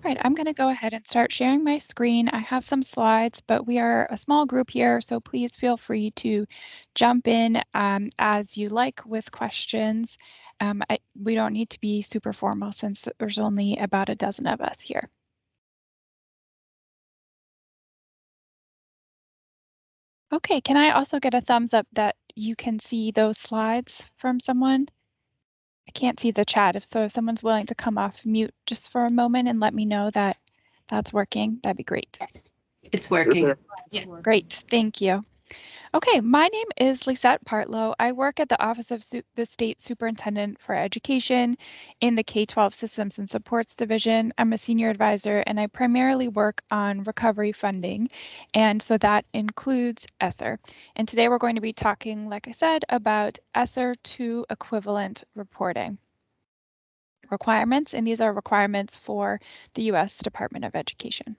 All right, I'm going to go ahead and start sharing my screen. I have some slides, but we are a small group here, so please feel free to jump in as you like with questions. We don't need to be super formal since there's only about a dozen of us here. Okay, can I also get a thumbs up that you can see those slides from someone? I can't see the chat. If someone's willing to come off mute just for a moment and let me know that that's working, that'd be great. It's working. Yeah. Great, thank you. Okay, my name is Lisette Partlow. I work at the Office of the State Superintendent for Education in the K-12 Systems and Supports Division. I'm a senior advisor and I primarily work on recovery funding, and so that includes Esser. And today we're going to be talking, like I said, about Esser 2 equivalent reporting requirements, and these are requirements for the U.S. Department of Education.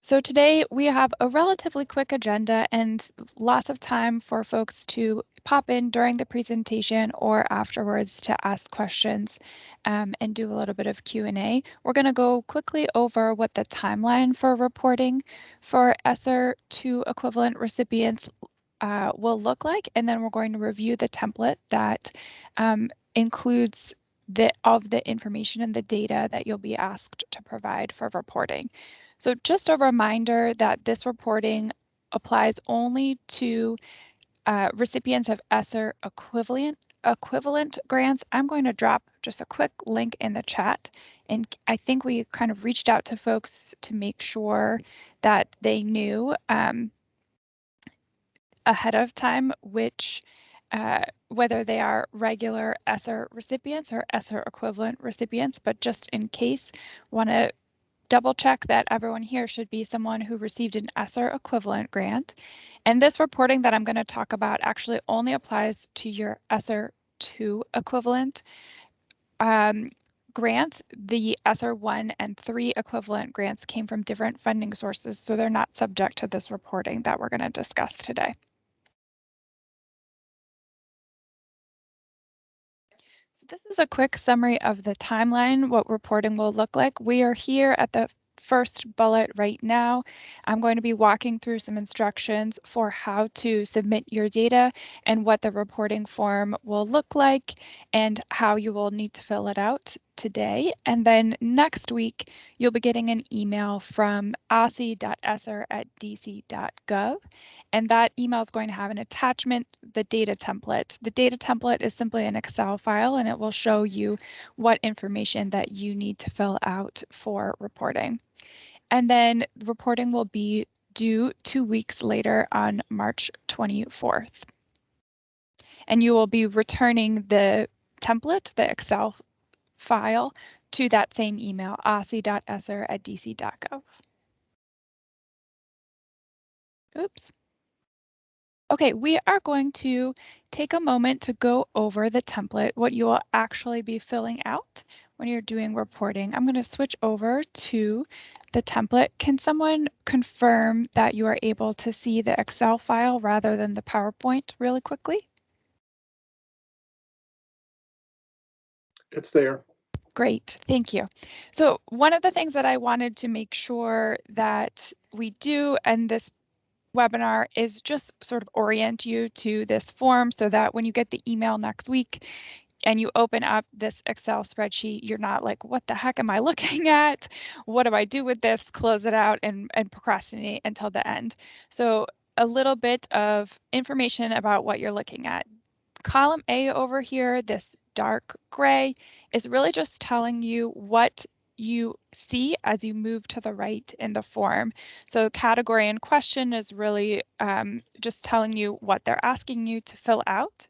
So today we have a relatively quick agenda and lots of time for folks to pop in during the presentation or afterwards to ask questions and do a little bit of Q&A. We're going to go quickly over what the timeline for reporting for Esser 2 equivalent recipients will look like, and then we're going to review the template that includes all of the information and the data that you'll be asked to provide for reporting. So just a reminder that this reporting applies only to recipients of Esser equivalent grants. I'm going to drop just a quick link in the chat, and I think we kind of reached out to folks to make sure that they knew ahead of time which whether they are regular Esser recipients or Esser equivalent recipients, but just in case, want to double check that everyone here should be someone who received an Esser equivalent grant. And this reporting that I'm going to talk about actually only applies to your Esser 2 equivalent grant. The Esser 1 and 3 equivalent grants came from different funding sources, so they're not subject to this reporting that we're going to discuss today. So this is a quick summary of the timeline, what reporting will look like. We are here at the first bullet right now. I'm going to be walking through some instructions for how to submit your data and what the reporting form will look like and how you will need to fill it out today. And then next week, you'll be getting an email from ossi.esser@dc.gov. And that email is going to have an attachment, the data template. The data template is simply an Excel file, and it will show you what information that you need to fill out for reporting. And then reporting will be due 2 weeks later on March 24th. And you will be returning the template, the Excel file, to that same email, ossi.esser@dc.gov. Oops. Okay, we are going to take a moment to go over the template, what you will actually be filling out when you're doing reporting. I'm going to switch over to the template. Can someone confirm that you are able to see the Excel file rather than the PowerPoint really quickly? It's there. Great, thank you. So one of the things that I wanted to make sure that we do, and this webinar is just sort of orient you to this form so that when you get the email next week and you open up this Excel spreadsheet, you're not like, what the heck am I looking at? What do I do with this? Close it out and procrastinate until the end. So a little bit of information about what you're looking at. Column A over here, this dark gray, is really just telling you what you see as you move to the right in the form. So category in question is really just telling you what they're asking you to fill out.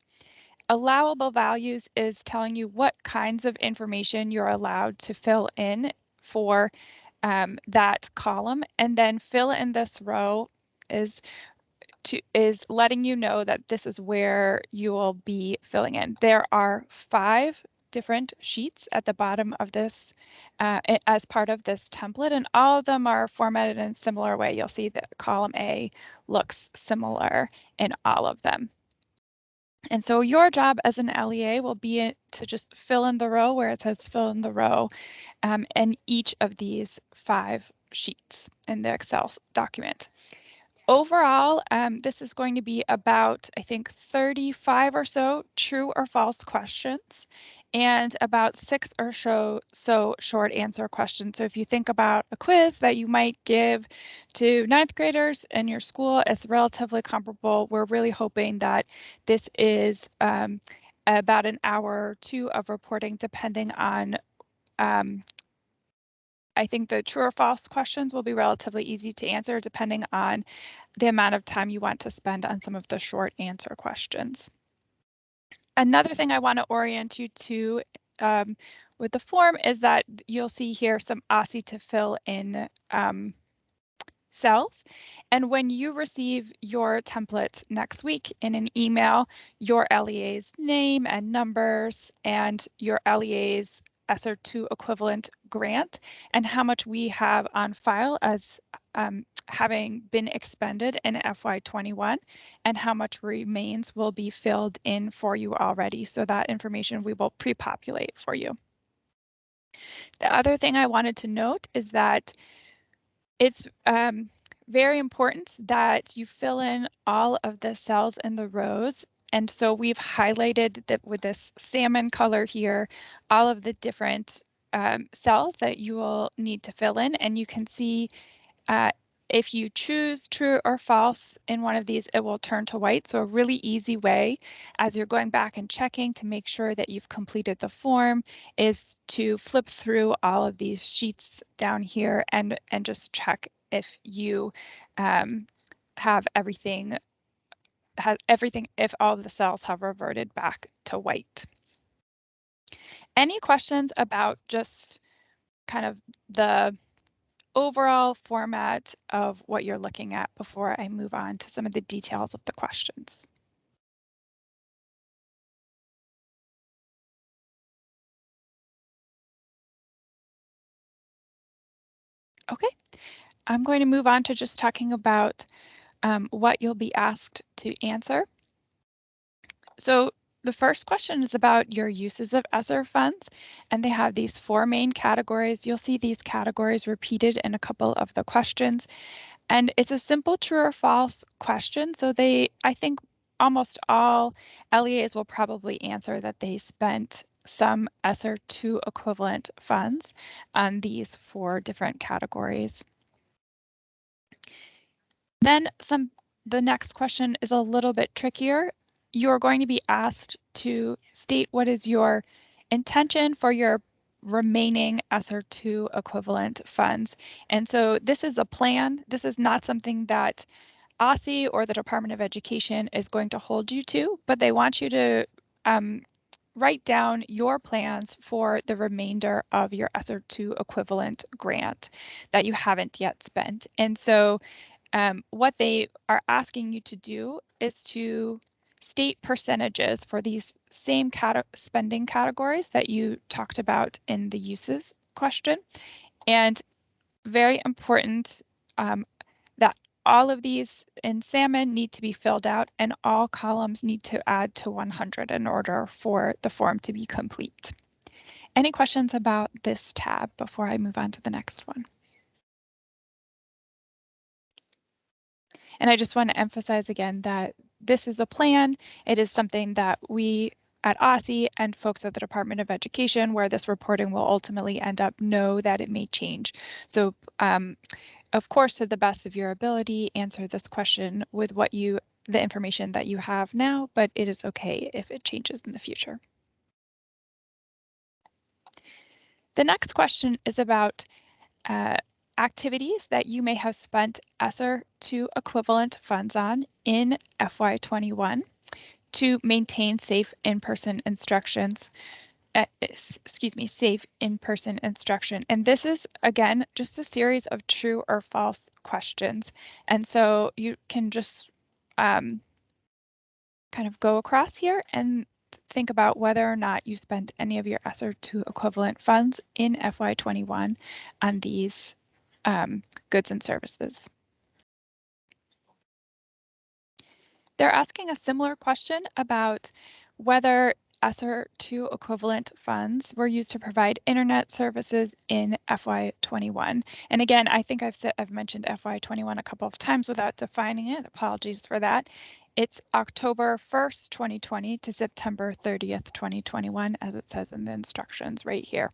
Allowable values is telling you what kinds of information you're allowed to fill in for that column. And then fill in this row is letting you know that this is where you will be filling in. There are 5 different sheets at the bottom of this as part of this template, and all of them are formatted in a similar way. You'll see that column A looks similar in all of them. And so your job as an LEA will be to just fill in the row where it says fill in the row in each of these 5 sheets in the Excel document. Overall, this is going to be about, I think, 35 or so true or false questions and about 6 or so short answer questions. So if you think about a quiz that you might give to 9th graders in your school, it's relatively comparable. We're really hoping that this is about an hour or 2 of reporting, depending on I think the true or false questions will be relatively easy to answer depending on the amount of time you want to spend on some of the short answer questions. Another thing I want to orient you to with the form is that you'll see here some OSSI to fill in cells. And when you receive your template next week in an email, your LEA's name and numbers and your LEA's Esser 2 equivalent grant and how much we have on file as having been expended in FY21 and how much remains will be filled in for you already. So that information we will pre-populate for you. The other thing I wanted to note is that it's very important that you fill in all of the cells in the rows. And so we've highlighted that with this salmon color here, all of the different cells that you will need to fill in. And you can see if you choose true or false in one of these, it will turn to white. So a really easy way as you're going back and checking to make sure that you've completed the form is to flip through all of these sheets down here and just check if you have everything, if all of the cells have reverted back to white. Any questions about just kind of the overall format of what you're looking at before I move on to some of the details of the questions? Okay, I'm going to move on to just talking about what you'll be asked to answer. So the first question is about your uses of ESSER funds, and they have these 4 main categories. You'll see these categories repeated in a couple of the questions. And it's a simple true or false question. So I think almost all LEAs will probably answer that they spent some ESSER 2 equivalent funds on these 4 different categories. Then the next question is a little bit trickier. You're going to be asked to state what is your intention for your remaining ESSER 2 equivalent funds. And so this is a plan. This is not something that OSSI or the Department of Education is going to hold you to, but they want you to write down your plans for the remainder of your ESSER 2 equivalent grant that you haven't yet spent. And so what they are asking you to do is to state percentages for these same spending categories that you talked about in the uses question. And very important that all of these in salmon need to be filled out and all columns need to add to 100 in order for the form to be complete. Any questions about this tab before I move on to the next one? And I just want to emphasize again that this is a plan. It is something that we at OSSI and folks at the Department of Education, where this reporting will ultimately end up, know that it may change. So of course, to the best of your ability, answer this question with the information that you have now, but it is okay if it changes in the future. The next question is about activities that you may have spent ESSER 2 equivalent funds on in FY21 to maintain safe in-person instructions. Safe in-person instruction. And this is, again, just a series of true or false questions. And so you can just kind of go across here and think about whether or not you spent any of your ESSER 2 equivalent funds in FY21 on these goods and services. They're asking a similar question about whether Esser 2 equivalent funds were used to provide internet services in FY21. And again, I think I've mentioned FY21 a couple of times without defining it. Apologies for that. It's October 1st, 2020 to September 30th, 2021, as it says in the instructions right here.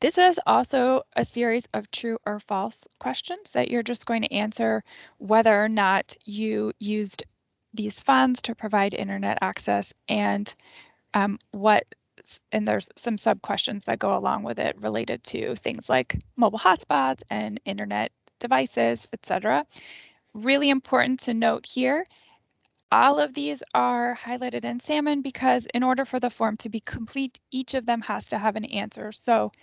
This is also a series of true or false questions that you're just going to answer whether or not you used these funds to provide internet access and there's some sub questions that go along with it related to things like mobile hotspots and internet devices, etc. Really important to note here, all of these are highlighted in salmon because in order for the form to be complete, each of them has to have an answer. So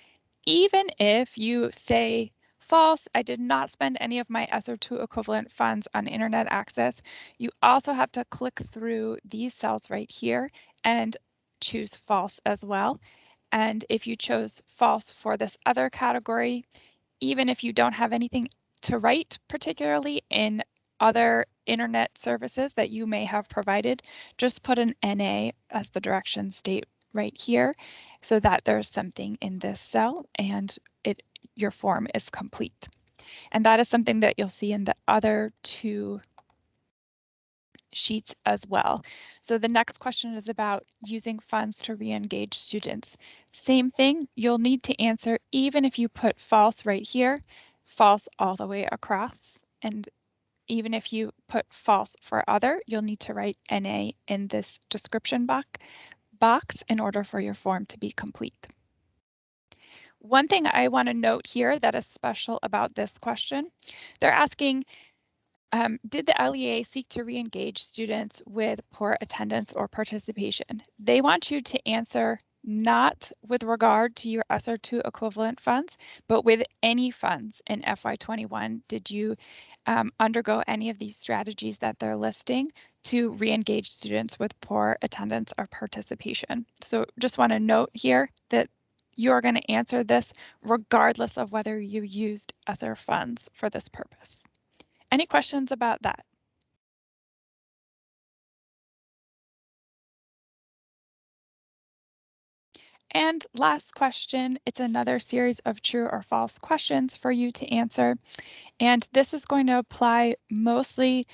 even if you say false, I did not spend any of my ESSER2 equivalent funds on internet access, you also have to click through these cells right here and choose false as well. And if you chose false for this other category, even if you don't have anything to write particularly in other internet services that you may have provided, just put an NA as the directions state right here so that there's something in this cell and your form is complete. And that is something that you'll see in the other two sheets as well. So the next question is about using funds to re-engage students. Same thing, you'll need to answer even if you put false right here, false all the way across. And even if you put false for other, you'll need to write NA in this description box in order for your form to be complete. One thing I want to note here that is special about this question, they're asking, did the LEA seek to re-engage students with poor attendance or participation? They want you to answer not with regard to your ESSER2 equivalent funds, but with any funds in FY21. Did you undergo any of these strategies that they're listing to re-engage students with poor attendance or participation? So just want to note here that you're going to answer this regardless of whether you used ESSER funds for this purpose. Any questions about that? And last question, it's another series of true or false questions for you to answer. And this is going to apply mostly,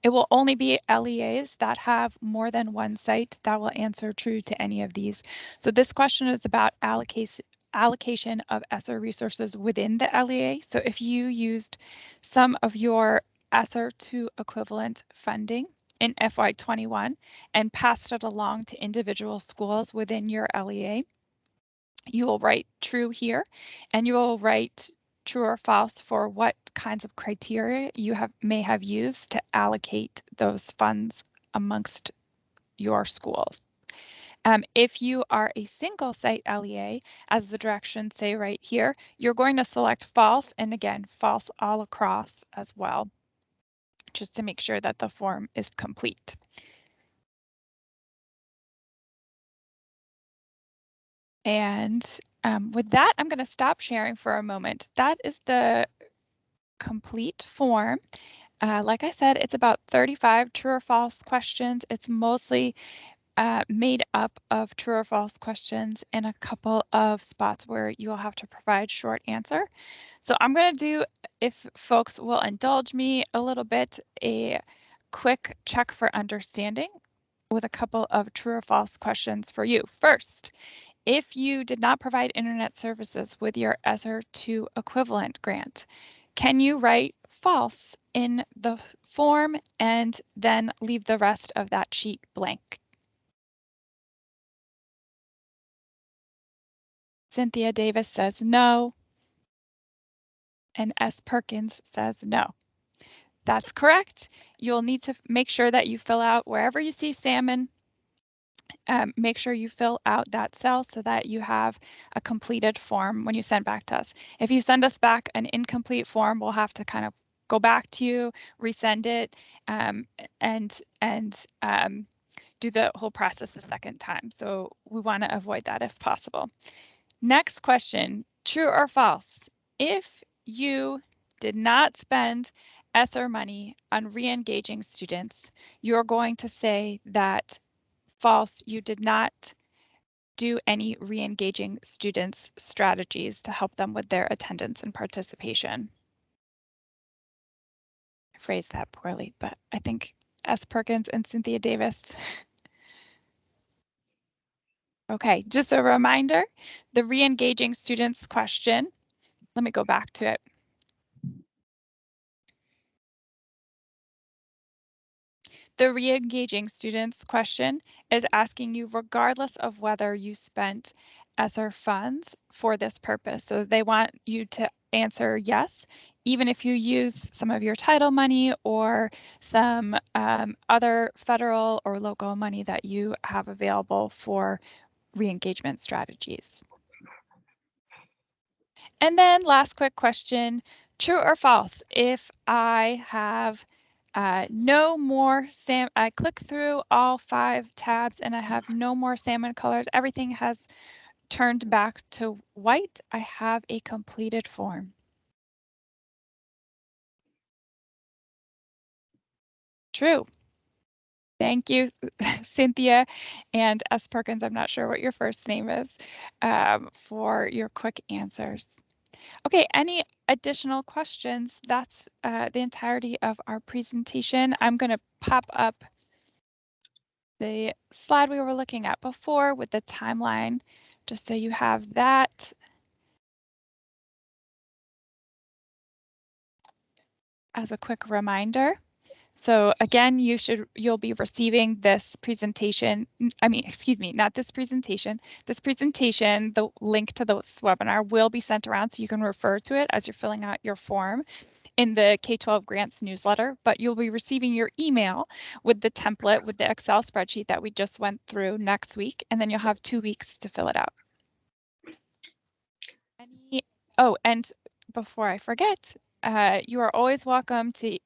it will only be LEAs that have more than one site that will answer true to any of these. So this question is about allocation of ESSER resources within the LEA. So if you used some of your ESSER2 equivalent funding in FY21 and passed it along to individual schools within your LEA, you will write true here, and you will write true or false for what kinds of criteria you may have used to allocate those funds amongst your schools. If you are a single site LEA, as the directions say right here, you're going to select false, and again, false all across as well, just to make sure that the form is complete. And with that, I'm going to stop sharing for a moment. That is the complete form. Like I said, it's about 35 true or false questions. It's mostly made up of true or false questions and a couple of spots where you'll have to provide short answer. So I'm going to do, if folks will indulge me a little bit, a quick check for understanding with a couple of true or false questions for you. First, if you did not provide internet services with your ESSER2 equivalent grant, can you write false in the form and then leave the rest of that sheet blank? Cynthia Davis says no, and S. Perkins says no. That's correct. You'll need to make sure that you fill out wherever you see salmon, make sure you fill out that cell so that you have a completed form when you send back to us. If you send us back an incomplete form, we'll have to kind of go back to you, resend it, and do the whole process a second time. So we want to avoid that if possible. Next question, true or false? If you did not spend Esser money on re-engaging students, you're going to say that false, you did not do any re-engaging students strategies to help them with their attendance and participation. I phrased that poorly, but I think S. Perkins and Cynthia Davis. Okay, just a reminder, the re-engaging students question, let me go back to it. The re-engaging students question is asking you regardless of whether you spent ESSER funds for this purpose. So they want you to answer yes, even if you use some of your title money or some other federal or local money that you have available for re-engagement strategies. And then last quick question, true or false? If I have no more I click through all 5 tabs and I have no more salmon colored, everything has turned back to white, I have a completed form. True. Thank you, Cynthia and S. Perkins, I'm not sure what your first name is, for your quick answers. Okay, any additional questions? That's the entirety of our presentation. I'm going to pop up the slide we were looking at before with the timeline, just so you have that. As a quick reminder. So again, you'll be receiving this presentation, excuse me, not this presentation. This presentation, the link to this webinar will be sent around so you can refer to it as you're filling out your form in the K-12 grants newsletter, but you'll be receiving your email with the template with the Excel spreadsheet that we just went through next week, and then you'll have 2 weeks to fill it out. And before I forget, you are always welcome to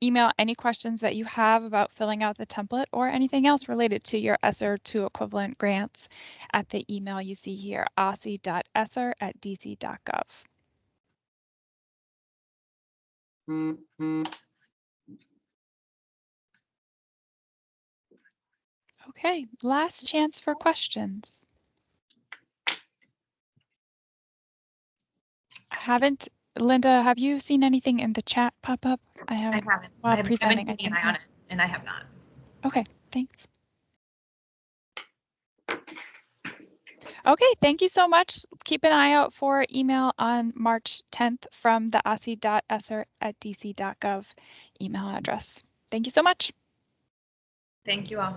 email any questions that you have about filling out the template or anything else related to your ESSER 2 equivalent grants at the email you see here, ossi.esser@dc.gov. Okay, last chance for questions. Linda, have you seen anything in the chat pop up? I haven't. While I haven't presenting, seen an eye on it, and I have not. Okay, thanks. Okay, thank you so much. Keep an eye out for email on March 10th from the ossi.esser@dc.gov email address. Thank you so much. Thank you all.